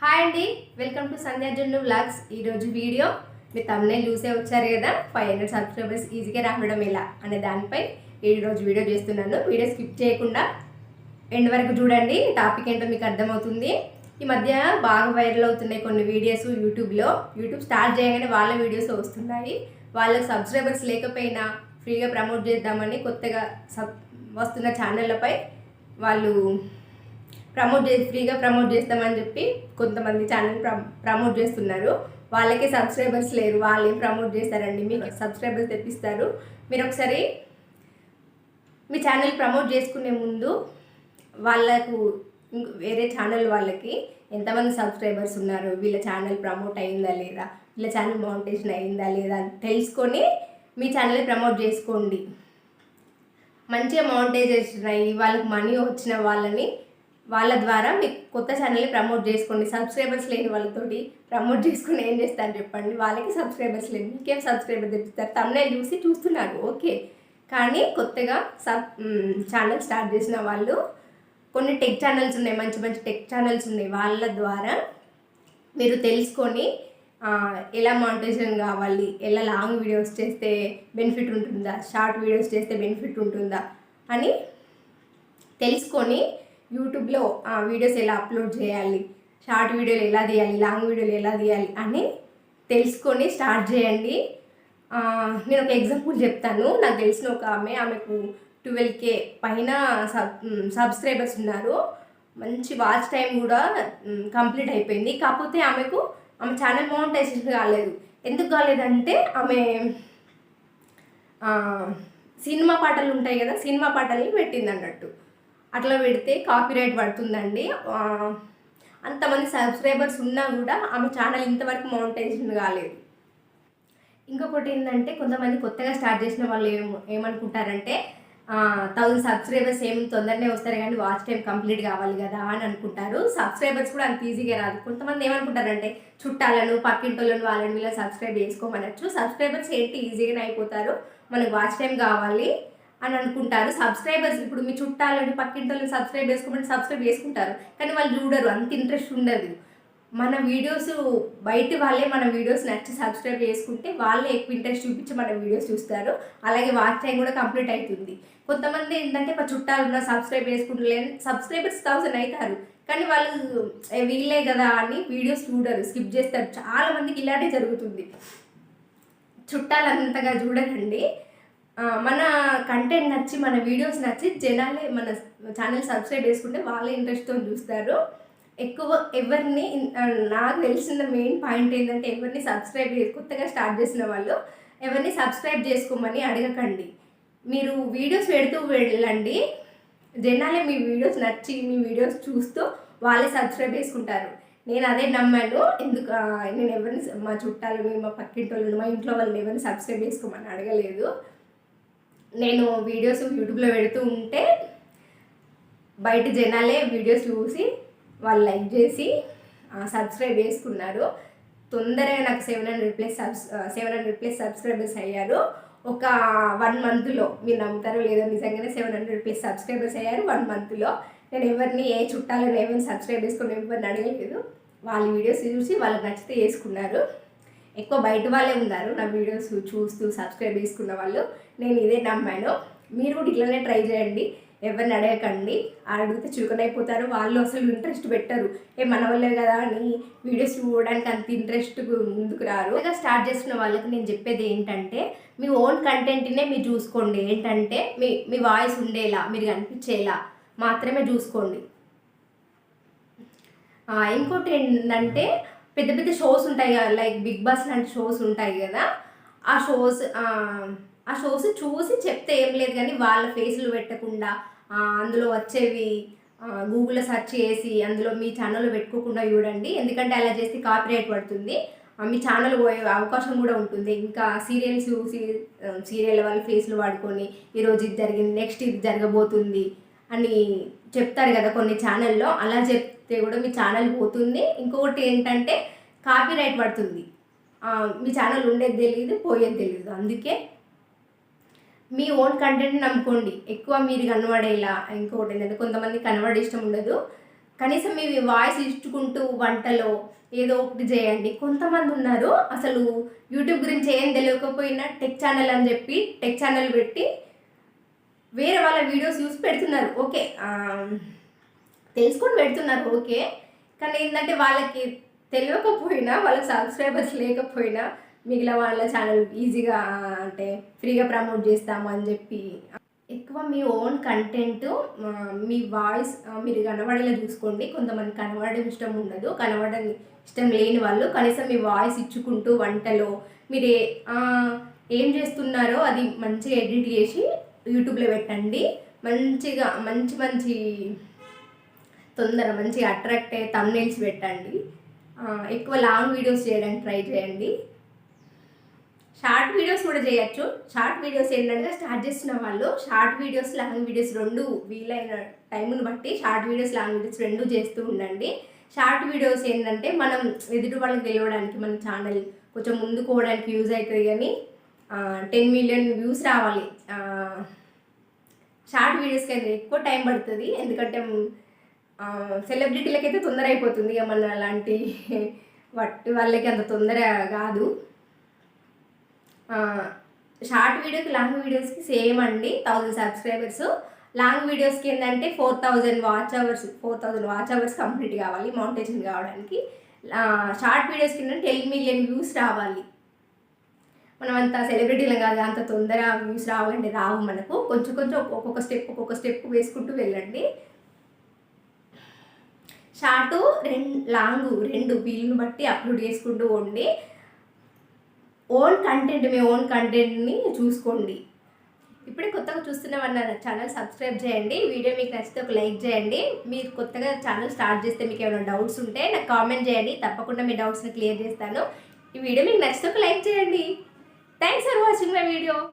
Hi అండి, welcome to సంధ్యా జున్ను vlogs. ఈరోజు వీడియో మీ తమ్మునే చూసే వచ్చారు కదా, 500 సబ్స్క్రైబర్స్ ఈజీగా రావడం ఎలా అనే దానిపై ఈరోజు వీడియో చేస్తున్నాను. వీడియో స్కిప్ చేయకుండా ఎండ్ వరకు చూడండి, టాపిక్ ఏంటో మీకు అర్థమవుతుంది. ఈ మధ్య బాగా వైరల్ అవుతున్నాయి కొన్ని వీడియోస్ యూట్యూబ్ స్టార్ట్ చేయగానే వాళ్ళ వీడియోస్ వస్తున్నాయి. వాళ్ళకి సబ్స్క్రైబర్స్ లేకపోయినా ఫ్రీగా ప్రమోట్ చేద్దామని కొత్తగా వస్తున్న ఛానళ్ళపై వాళ్ళు ఫ్రీగా ప్రమోట్ చేస్తామని చెప్పి కొంతమంది ఛానల్ ప్రమోట్ చేస్తున్నారు. వాళ్ళకి సబ్స్క్రైబర్స్ లేరు, వాళ్ళు ఏం ప్రమోట్ చేస్తారండి, మీకు సబ్స్క్రైబర్స్ తెప్పిస్తారు. మీరు ఒకసారి మీ ఛానల్ ప్రమోట్ చేసుకునే ముందు వాళ్ళకు వేరే ఛానల్ వాళ్ళకి ఎంతమంది సబ్స్క్రైబర్స్ ఉన్నారు, వీళ్ళ ఛానల్ ప్రమోట్ అయిందా లేదా, వీళ్ళ ఛానల్ మౌంటేషన్ అయిందా లేదా అని తెలుసుకొని మీ ఛానల్ ప్రమోట్ చేసుకోండి. మంచిగా మౌంటైజేషన్ అయ్యి వాళ్ళకి మనీ వచ్చిన వాళ్ళ ద్వారా మీకు కొత్త ఛానల్ని ప్రమోట్ చేసుకోండి. సబ్స్క్రైబర్స్ లేని వాళ్ళతోటి ప్రమోట్ చేసుకుని ఏం చేస్తారు చెప్పండి. వాళ్ళకి సబ్స్క్రైబర్స్ లేని మీకేం సబ్స్క్రైబర్ తెప్పిస్తారు. తమ్మునేల్ చూస్తున్నారు ఓకే, కానీ కొత్తగా ఛానల్ స్టార్ట్ చేసిన వాళ్ళు కొన్ని టెక్ ఛానల్స్ ఉన్నాయి, మంచి మంచి టెక్ ఛానల్స్ ఉన్నాయి. వాళ్ళ ద్వారా మీరు తెలుసుకొని ఎలా మానిటైజేషన్ కావాలి, ఎలా లాంగ్ వీడియోస్ చేస్తే బెనిఫిట్ ఉంటుందా, షార్ట్ వీడియోస్ చేస్తే బెనిఫిట్ ఉంటుందా అని తెలుసుకొని యూట్యూబ్లో వీడియోస్ ఎలా అప్లోడ్ చేయాలి, షార్ట్ వీడియోలు ఎలా తీయాలి, లాంగ్ వీడియోలు ఎలా తీయాలి అని తెలుసుకొని స్టార్ట్ చేయండి. నేను ఒక ఎగ్జాంపుల్ చెప్తాను. నాకు తెలిసిన ఒక ఆమెకు 12K పైన సబ్స్క్రైబర్స్ ఉన్నారు. మంచి వాచ్ టైం కూడా కంప్లీట్ అయిపోయింది. కాకపోతే ఆమె ఛానల్ మోనిటైజేషన్ కాలేదు. ఎందుకు కాలేదంటే ఆమె సినిమా పాటలు ఉంటాయి కదా, సినిమా పాటల్ని పెట్టింది అన్నట్టు. అట్లా పెడితే కాపీరైట్ పడుతుందండి. అంతమంది సబ్స్క్రైబర్స్ ఉన్నా కూడా ఆమె ఛానల్ ఇంతవరకు మోనిటైజేషన్ కాలేదు. ఇంకొకటి ఏంటంటే, కొంతమంది కొత్తగా స్టార్ట్ చేసిన వాళ్ళు ఏమనుకుంటారంటే 1000 సబ్స్క్రైబర్స్ తొందరనే వస్తారు కానీ వాచ్ టైం కంప్లీట్ కావాలి కదా అని అనుకుంటారు. సబ్స్క్రైబర్స్ కూడా అంత ఈజీగా రాదు. కొంతమంది ఏమనుకుంటారంటే చుట్టాలను, పక్కింటోళ్ళను, వాళ్ళని వీళ్ళని సబ్స్క్రైబ్ చేసుకోమనొచ్చు. సబ్స్క్రైబర్స్ అయిపోతారు, మనకు వాచ్ టైం కావాలి అని అనుకుంటారు. సబ్స్క్రైబర్స్ ఇప్పుడు మీ చుట్టాలని, పక్కింటోళ్ళని సబ్స్క్రైబ్ చేసుకుంటారు, కానీ వాళ్ళు చూడరు, అంత ఇంట్రెస్ట్ ఉండదు. మన వీడియోస్ బయట వాళ్ళే మన వీడియోస్ నచ్చి సబ్స్క్రైబ్ చేసుకుంటే వాళ్ళే ఎక్కువ ఇంట్రెస్ట్ చూపించి మన వీడియోస్ చూస్తారు. అలాగే వాచ్ టైం కూడా కంప్లీట్ అవుతుంది. కొంతమంది ఏంటంటే మా చుట్టాలు ఉన్న సబ్స్క్రైబ్ చేసుకుంటలేని సబ్స్క్రైబర్స్ 1000 అవుతారు, కానీ వాళ్ళు వీళ్ళే కదా అని వీడియోస్ చూడరు, స్కిప్ చేస్తారు. చాలా మందికి ఇలాంటి జరుగుతుంది. చుట్టాలు అంతగా చూడరండి. మన కంటెంట్ నచ్చి, మన వీడియోస్ నచ్చి జనాలే మన ఛానల్ సబ్స్క్రైబ్ చేసుకుంటే వాళ్ళే ఇంట్రెస్ట్తో చూస్తారు. ఎక్కువ ఎవరిని, నాకు తెలిసిన మెయిన్ పాయింట్ ఏంటంటే, కొత్తగా స్టార్ట్ చేసిన వాళ్ళు ఎవరిని సబ్స్క్రైబ్ చేసుకోమని అడగకండి. మీరు వీడియోస్ పెడుతూ వెళ్ళండి, జనాలే మీ వీడియోస్ నచ్చి మీ వీడియోస్ చూస్తూ వాళ్ళే సబ్స్క్రైబ్ చేసుకుంటారు. నేను అదే నమ్మాను. నేను ఎవరిని, మా చుట్టాలని, మా పక్కింటి వాళ్ళని, మా ఇంట్లో వాళ్ళని ఎవరిని సబ్స్క్రైబ్ చేసుకోమని అడగలేదు. నేను వీడియోస్ యూట్యూబ్లో పెడుతూ ఉంటే బయట జనాలే వీడియోస్ చూసి వాళ్ళు లైక్ చేసి సబ్స్క్రైబ్ చేసుకున్నారు. తొందరగా నాకు 700+ సబ్స్క్రైబర్స్ అయ్యారు. ఒక 1 మంత్లో. మీరు నమ్ముతారో లేదో, నిజంగానే 700+ సబ్స్క్రైబర్స్ అయ్యారు 1 మంత్లో. నేను ఎవరిని, ఏ చుట్టాలను ఎవరిని సబ్స్క్రైబ్ చేసుకుని ఎవరిని అడగలేదు. వాళ్ళ వీడియోస్ చూసి వాళ్ళకి నచ్చితే చేసుకున్నారు. ఎక్కువ బయట వాళ్ళే ఉన్నారు నా వీడియోస్ చూస్తూ సబ్స్క్రైబ్ చేసుకున్న వాళ్ళు. నేను ఇదే నమ్మాను. మీరు కూడా ఇట్లనే ట్రై చేయండి, ఎవరిని అడగకండి. అడిగితే చురుకనైపోతారు. వాళ్ళు అసలు ఇంట్రెస్ట్ పెట్టరు. మన వాళ్ళే కదా అని వీడియోస్ చూడడానికి అంత ఇంట్రెస్ట్ ముందుకు రారు. ఇక స్టార్ట్ చేస్తున్న వాళ్ళకి నేను చెప్పేది ఏంటంటే, మీ ఓన్ కంటెంట్నే మీరు చూసుకోండి. ఏంటంటే మీ వాయిస్ ఉండేలా, మీరు కనిపించేలా మాత్రమే చూసుకోండి. ఇంకోటి ఏంటంటే, పెద్ద పెద్ద షోస్ ఉంటాయి కదా, లైక్ బిగ్ బాస్ లాంటి షోస్ ఉంటాయి కదా, ఆ షోస్ చూసి చెప్తే ఏం లేదు, కానీ వాళ్ళ ఫేస్లు పెట్టకుండా అందులో వచ్చేవి గూగుల్లో సెర్చ్ చేసి అందులో మీ ఛానల్లో పెట్టుకోకుండా చూడండి. ఎందుకంటే అలా చేస్తే కాపీరైట్ పడుతుంది, మీ ఛానల్ పోయే అవకాశం కూడా ఉంటుంది. ఇంకా సీరియల్స్ చూసి సీరియల్ వాళ్ళ ఫేస్లు వాడుకొని ఈరోజు ఇది జరిగింది, నెక్స్ట్ ఇది జరగబోతుంది అని చెప్తారు కదా కొన్ని ఛానల్లో. అలా చెప్తే కూడా మీ ఛానల్ పోతుంది. ఇంకొకటి ఏంటంటే కాపీరైట్ పడుతుంది. మీ ఛానల్ ఉండేది తెలియదు, పోయేది తెలియదు. అందుకే మీ ఓన్ కంటెంట్ నమ్ముకోండి, ఎక్కువ మీరు కనబడేలా. ఇంకొకటి ఏంటంటే, కొంతమంది కనబడే ఇష్టం ఉండదు, కనీసం మీ వాయిస్ ఇచ్చుకుంటూ వంటలో ఏదో ఒకటి చేయండి. కొంతమంది ఉన్నారు అసలు యూట్యూబ్ గురించి ఏం తెలియకపోయినా టెక్ ఛానల్ అని చెప్పి టెక్ ఛానల్ పెట్టి వేరే వాళ్ళ వీడియోస్ చూసి పెడుతున్నారు. ఓకే, తెలుసుకొని పెడుతున్నారు, ఓకే. కానీ ఏంటంటే వాళ్ళకి తెలియకపోయినా, వాళ్ళకి సబ్స్క్రైబర్స్ లేకపోయినా మిగిలిన వాళ్ళ ఛానల్ ఈజీగా అంటే ఫ్రీగా ప్రమోట్ చేస్తాము అని చెప్పి ఎక్కువ మీ ఓన్ కంటెంట్, మీ వాయిస్ మీరు కనబడేలా చూసుకోండి. కొంతమంది కనబడడం ఇష్టం ఉండదు, కనబడని ఇష్టం లేని వాళ్ళు కనీసం మీ వాయిస్ ఇచ్చుకుంటూ వంటలో మీరు ఏం చేస్తున్నారో అది మంచిగా ఎడిట్ చేసి యూట్యూబ్లో పెట్టండి. మంచిగా మంచి మంచిగా అట్రాక్ట్ అయ్యే థంబ్నెయిల్స్ పెట్టండి. ఎక్కువ లాంగ్ వీడియోస్ చేయడానికి ట్రై చేయండి. షార్ట్ వీడియోస్ కూడా చేయొచ్చు. షార్ట్ వీడియోస్ ఏంటంటే స్టార్ట్ చేస్తున్న వాళ్ళు షార్ట్ వీడియోస్ లాంగ్ వీడియోస్ రెండు వీలైన టైంని బట్టి షార్ట్ వీడియోస్ లాంగ్ వీడియోస్ రెండు చేస్తూ ఉండండి. షార్ట్ వీడియోస్ ఏంటంటే మనం ఎదుటి వాళ్ళకి తెలియడానికి మన ఛానల్ కొంచెం ముందుకోవడానికి యూజ్ అవుతుంది. కానీ 10 మిలియన్ వ్యూస్ రావాలి షార్ట్ వీడియోస్కి అయితే ఎక్కువ టైం పడుతుంది. ఎందుకంటే సెలబ్రిటీలకైతే తొందర అయిపోతుంది, ఇక మన అలాంటి వాళ్ళకి అంత తొందర కాదు. షార్ట్ వీడియోకి లాంగ్ వీడియోస్కి సేమ్ అండి. 1000 సబ్స్క్రైబర్స్. లాంగ్ వీడియోస్కి ఏంటంటే 4000 వాచ్ అవర్స్ కంప్లీట్ కావాలి మౌంటేషన్ కావడానికి. షార్ట్ వీడియోస్కి ఏంటంటే 10 మిలియన్ వ్యూస్ రావాలి. మనం అంత సెలబ్రిటీలు కాదు, అంత తొందర వ్యూస్ రావాలంటే రావు మనకు. కొంచెం ఒక్కొక్క స్టెప్ వేసుకుంటూ వెళ్ళండి. షార్టు లాంగ్ రెండు వీలుని బట్టి అప్లోడ్ చేసుకుంటూ ఉండి మీ ఓన్ కంటెంట్ని చూసుకోండి. ఇప్పుడే కొత్తగా చూస్తున్నవన్న ఛానల్ సబ్స్క్రైబ్ చేయండి. వీడియో మీకు నచ్చితే ఒక లైక్ చేయండి. మీరు కొత్తగా ఛానల్ స్టార్ట్ చేస్తే మీకు ఏమైనా డౌట్స్ ఉంటే నాకు కామెంట్ చేయండి, తప్పకుండా మీ డౌట్స్ని క్లియర్ చేస్తాను. ఈ వీడియో మీకు నచ్చితే ఒక లైక్ చేయండి.